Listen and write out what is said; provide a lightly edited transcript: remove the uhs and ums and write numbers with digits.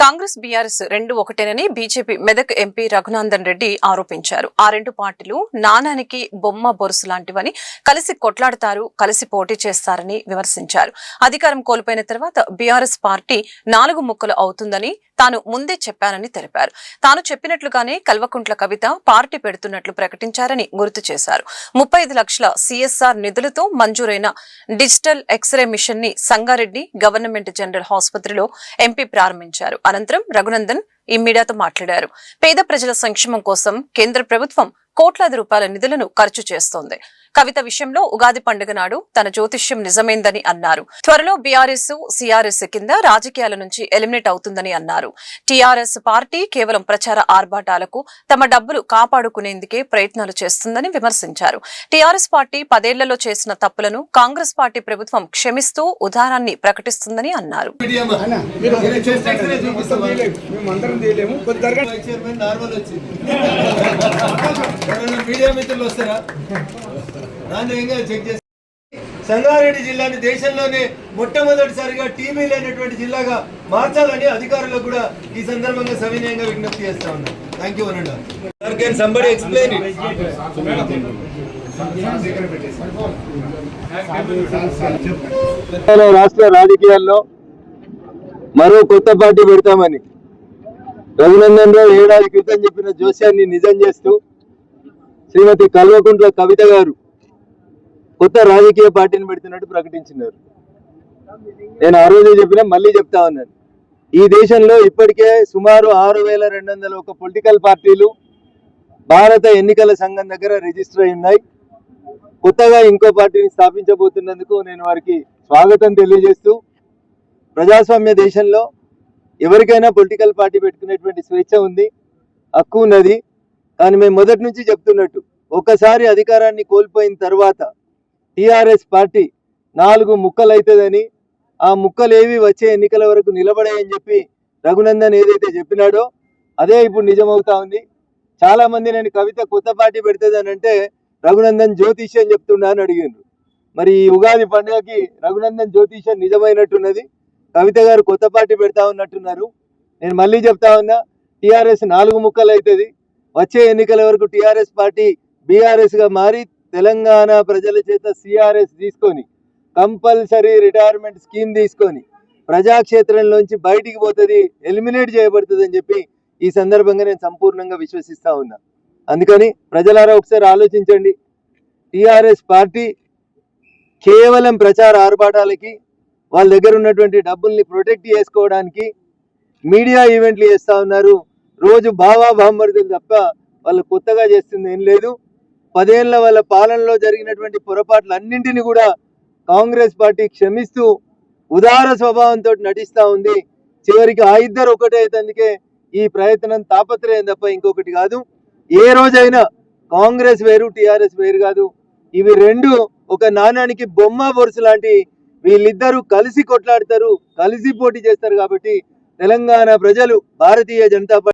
Congress BRS రెండు ఒకటేనని BJP Medak MP Raghunandan Reddy ఆరోపించారు. ఆ రెండు పార్టీలు నాణానికి బొమ్మ బొరుసు లాంటివని, కలిసి కొట్లాడతారు, కలిసి పోటీ చేస్తారని విమర్శించారు. అధికారం కోల్పోయిన తర్వాత బీఆర్ఎస్ పార్టీ 4 ముక్కలు అవుతుందని తాను ముందే చెప్పానని తెలిపారు. తాను చెప్పినట్లుగానే కల్వకుంట్ల కవిత పార్టీ పెడుతున్నట్లు ప్రకటించారని గుర్తు చేశారు. 35 లక్షల సిఎస్ఆర్ నిధులతో మంజూరైన డిజిటల్ ఎక్స్రే మిషన్ ని సంగారెడ్డి గవర్నమెంట్ జనరల్ ఆసుపత్రిలో ఎంపీ ప్రారంభించారు. అనంతరం రఘునందన్ ఈ మీడియాతో మాట్లాడారు. పేద ప్రజల సంక్షేమం కోసం కేంద్ర ప్రభుత్వం కోట్లాది రూపాయల నిధులను ఖర్చు చేస్తోంది. కవిత విషయంలో ఉగాది పండుగ నాడు తన జ్యోతిష్యం నిజమైందని అన్నారు. త్వరలో బీఆర్ఎస్ సిఆర్ఎస్ కింద రాజకీయాల నుంచి ఎలిమినేట్ అవుతుందని అన్నారు. టీఆర్ఎస్ పార్టీ కేవలం ప్రచార ఆర్భాటాలకు తమ డబ్బులు కాపాడుకునేందుకే ప్రయత్నాలు చేస్తుందని విమర్శించారు. టీఆర్ఎస్ పార్టీ 10 ఏళ్లలో చేసిన తప్పులను కాంగ్రెస్ పార్టీ ప్రభుత్వం క్షమిస్తూ ఉదాహరణని ప్రకటిస్తుందని అన్నారు. సంగారెడ్డి జిల్లాని దేశంలోనే మొట్టమొదటిసారిగా టీవీ లేనటువంటి జిల్లాగా మార్చాలని అధికారులకు కూడా ఈ సందర్భంగా సవినయంగా విజ్ఞప్తి చేస్తా ఉన్నాం. థ్యాంక్ యూ అనండి. సంబడి ఎక్స్ప్లెయిన్ రాష్ట్ర రాజకీయాల్లో మరో కొత్త పార్టీ పెడతామని రఘునందన్ రావు ఏడాది క్రితం చెప్పిన జోస్యాన్ని నిజం చేస్తూ శ్రీమతి కల్వకుంట్ల కవిత గారు కొత్త రాజకీయ పార్టీని పెడుతున్నట్టు ప్రకటించినారు. నేను ఆ రోజే చెప్పినా మళ్ళీ చెప్తా ఉన్నాను. ఈ దేశంలో ఇప్పటికే సుమారు 6201 పొలిటికల్ పార్టీలు భారత ఎన్నికల సంఘం దగ్గర రిజిస్టర్ అయి ఉన్నాయి. కొత్తగా ఇంకో పార్టీని స్థాపించబోతున్నందుకు నేను వారికి స్వాగతం తెలియజేస్తూ, ప్రజాస్వామ్య దేశంలో ఎవరికైనా పొలిటికల్ పార్టీ పెట్టుకునేటువంటి స్వేచ్ఛ ఉంది, హక్కు ఉన్నది. కానీ మేము మొదటి నుంచి చెప్తున్నట్టు, ఒకసారి అధికారాన్ని కోల్పోయిన తర్వాత టీఆర్ఎస్ పార్టీ 4 ముక్కలు అవుతుందని, ఆ ముక్కలేవి వచ్చే ఎన్నికల వరకు నిలబడాయని చెప్పి రఘునందన్ ఏదైతే చెప్పినాడో అదే ఇప్పుడు నిజమవుతా ఉంది. చాలా మంది నేను కవిత కొత్త పార్టీ పెడుతుందని అంటే రఘునందన్ జ్యోతిష్యం చెప్తున్నా అని అడిగిండ్రు. మరి ఈ ఉగాది పండుగకి రఘునందన్ జ్యోతిష్యం నిజమైనట్టున్నది, కవిత గారు కొత్త పార్టీ పెడతా ఉన్నట్టున్నారు. నేను మళ్ళీ చెప్తా ఉన్నా, టీఆర్ఎస్ 4 ముక్కలు అవుతుంది. వచ్చే ఎన్నికల వరకు టీఆర్ఎస్ పార్టీ బీఆర్ఎస్గా మారి తెలంగాణ ప్రజల చేత సిఆర్ఎస్ తీసుకొని, కంపల్సరీ రిటైర్మెంట్ స్కీమ్ తీసుకొని ప్రజాక్షేత్రంలోంచి బయటికి పోతుంది, ఎలిమినేట్ చేయబడుతుంది అని చెప్పి ఈ సందర్భంగా నేను సంపూర్ణంగా విశ్వసిస్తా ఉన్నా. అందుకని ప్రజలారా ఒకసారి ఆలోచించండి. టీఆర్ఎస్ పార్టీ కేవలం ప్రచార ఆర్భాటాలకి, వాళ్ళ దగ్గర ఉన్నటువంటి డబ్బుల్ని ప్రొటెక్ట్ చేసుకోవడానికి మీడియా ఈవెంట్లు చేస్తూ ఉన్నారు. రోజు బావా బామ్మర్దులు తప్ప వాళ్ళు కొత్తగా చేస్తుంది ఏం లేదు. 10 ఏళ్ల వాళ్ళ పాలనలో జరిగినటువంటి పొరపాట్లన్నింటినీ కూడా కాంగ్రెస్ పార్టీ క్షమిస్తూ ఉదార స్వభావంతో నటిస్తూ ఉంది. చివరికి ఆ ఇద్దరు ఒకటే అందుకే ఈ ప్రయత్నం తాపత్రయం తప్ప ఇంకొకటి కాదు. ఏ రోజైనా కాంగ్రెస్ వేరు, టీఆర్ఎస్ వేరు కాదు. ఇవి రెండు ఒక నాణానికి బొమ్మ బొరుసు లాంటి. వీళ్ళిద్దరూ కలిసి కొట్లాడతారు, కలిసి పోటీ చేస్తారు. కాబట్టి తెలంగాణ ప్రజలు భారతీయ జనతా పార్టీ